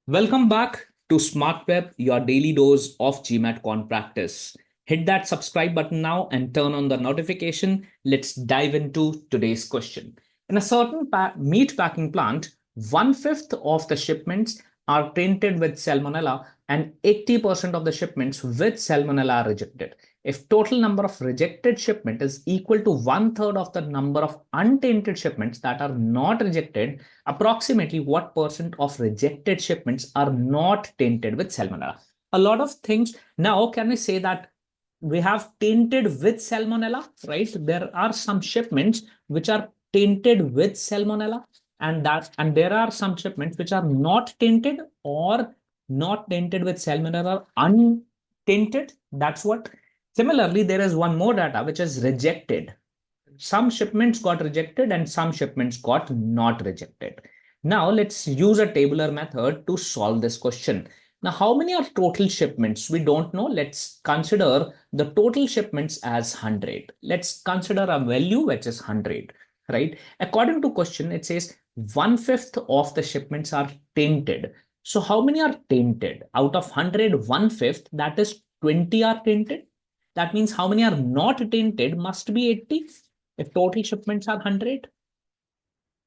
Welcome back to Smart Web, your daily dose of GMAT Quant practice. Hit that subscribe button now and turn on the notification. Let's dive into today's question. In a certain meat packing plant, one-fifth of the shipments are tainted with salmonella and 80% of the shipments with salmonella are rejected. If total number of rejected shipment is equal to one-third of the number of untainted shipments that are not rejected, approximately what percent of rejected shipments are not tainted with salmonella? A lot of things. Now, can we say that we have tainted with salmonella, right? There are some shipments which are tainted with salmonella, and there are some shipments which are not tainted or not tainted with salmonella, untainted. That's what. Similarly, there is one more data which is rejected. Some shipments got rejected and some shipments got not rejected. Now let's use a tabular method to solve this question. Now, how many are total shipments? We don't know. Let's consider the total shipments as 100. Let's consider a value which is 100, right? According to question, it says one-fifth of the shipments are tainted. So how many are tainted? Out of 100, one-fifth, that is 20 are tainted. That means how many are not tainted must be 80. If total shipments are 100,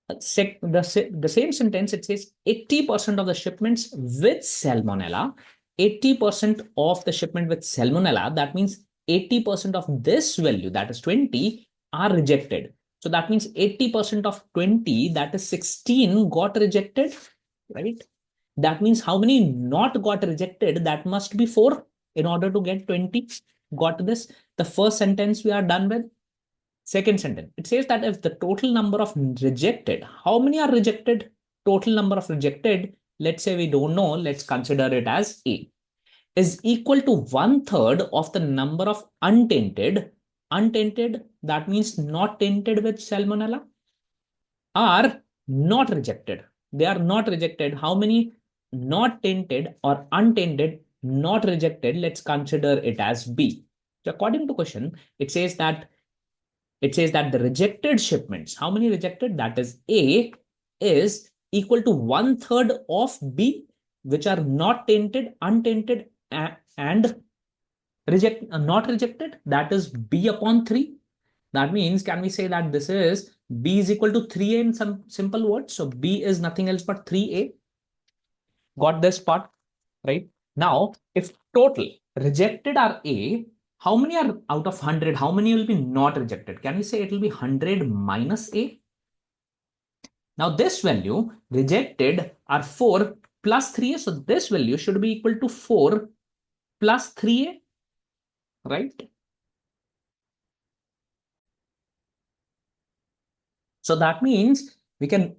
the same sentence, it says 80% of the shipments with salmonella, 80% of the shipment with salmonella, that means 80% of this value, that is 20, are rejected. So that means 80% of 20, that is 16, got rejected, right? That means how many not got rejected? That must be 4 in order to get 20. Got this? The first sentence we are done with. Second sentence, it says that if the total number of rejected, how many are rejected? Total number of rejected, let's say we don't know, let's consider it as A, is equal to one-third of the number of untainted. Untainted, that means not tainted with salmonella, are not rejected. They are not rejected. How many not tainted or untainted, not rejected? Let's consider it as B. So according to question, it says that the rejected shipments, how many rejected? That is A, is equal to one-third of B, which are not tainted, untainted, and not rejected. That is B upon 3. That means, can we say that this is B is equal to 3A in some simple words? So B is nothing else but 3A. Got this part, right? Now, if total rejected are A, how many are out of 100? How many will be not rejected? Can we say it will be 100 minus A? Now, this value rejected are 4 plus 3A. So this value should be equal to 4 plus 3A, right? So that means we can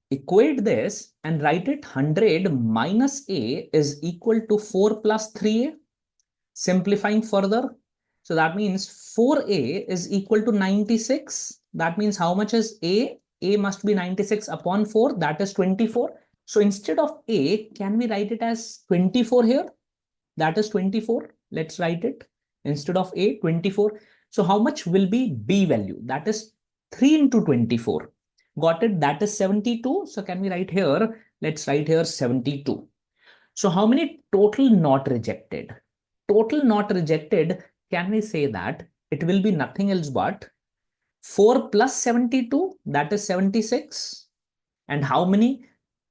equate this and write it 100 minus A is equal to 4 plus 3A. Simplifying further, so that means 4A is equal to 96. That means how much is A? A must be 96 upon 4, that is 24. So instead of A, can we write it as 24 here? That is 24. Let's write it. Instead of A, 24. So how much will be B value? That is 3 into 24. Got it? That is 72. So can we write here? Let's write here 72. So how many total not rejected? Total not rejected, can we say that it will be nothing else but 4 plus 72, that is 76. And how many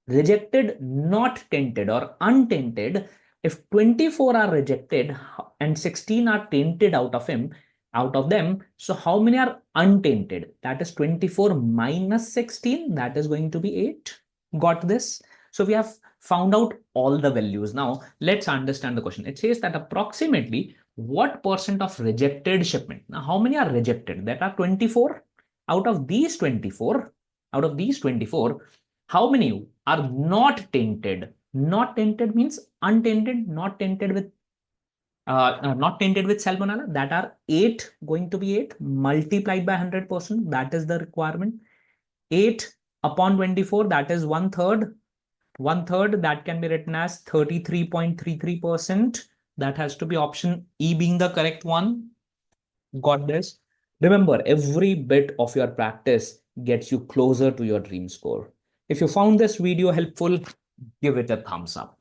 rejected, not tainted or untainted? If 24 are rejected and 16 are tainted out of them, so how many are untainted? That is 24 minus 16, that is going to be 8. Got this? So we have found out all the values. Now let's understand the question. It says that approximately what percent of rejected shipment? Now how many are rejected? That are 24. Out of these 24, how many are not tainted? Not tainted means untainted, not tainted with salmonella. That are 8, going to be 8 multiplied by 100%. That is the requirement. 8 upon 24, that is one-third. One-third, that can be written as 33.33%. That has to be option E being the correct one. Got this? Remember, every bit of your practice gets you closer to your dream score. If you found this video helpful, give it a thumbs up.